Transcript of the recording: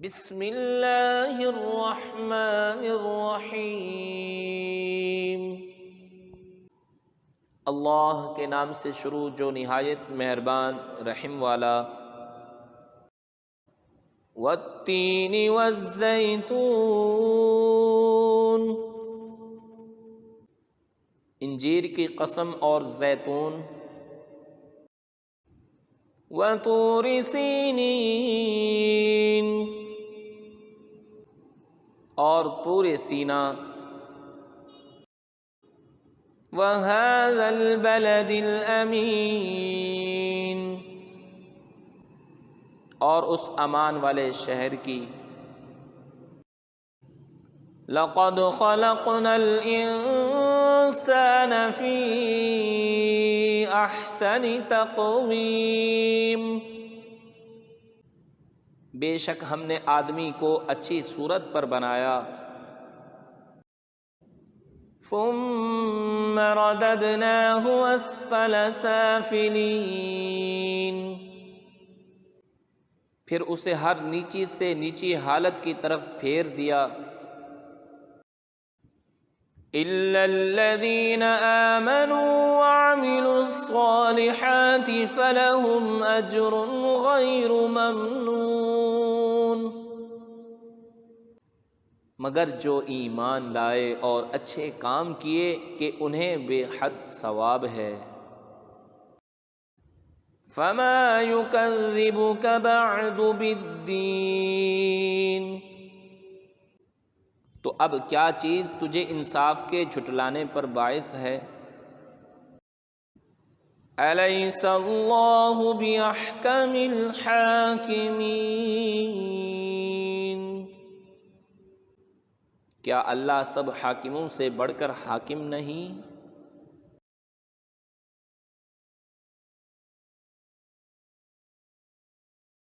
بسم اللہ الرحمن الرحیم۔ اللہ کے نام سے شروع جو نہایت مہربان رحم والا۔ والتین والزیتون، انجیر کی قسم اور زیتون۔ وطور سینین، اور طور سینا۔ وہذا البلد الامین، اور اس امان والے شہر کی۔ لقد خلقنا الانسان فی احسن تقویم، بے شک ہم نے آدمی کو اچھی صورت پر بنایا۔ ثم رددناہ اسفل سافلین، پھر اسے ہر نیچی سے نیچی حالت کی طرف پھیر دیا۔ إِلَّا الَّذِينَ آمَنُوا وَعَمِلُوا الصَّالِحَاتِ فَلَهُمْ أَجْرٌ غَيْرُ مَمْنُونٍ، مگر جو ایمان لائے اور اچھے کام کیے کہ انہیں بے حد ثواب ہے۔ فَمَا يُكَذِّبُكَ بَعْدُ بِالدِّينِ، تو اب کیا چیز تجھے انصاف کے جھٹلانے پر باعث ہے؟ أَلَيْسَ اللَّهُ بِأَحْكَمِ الْحَاكِمِينَ، کیا اللہ سب حاکموں سے بڑھ کر حاکم نہیں؟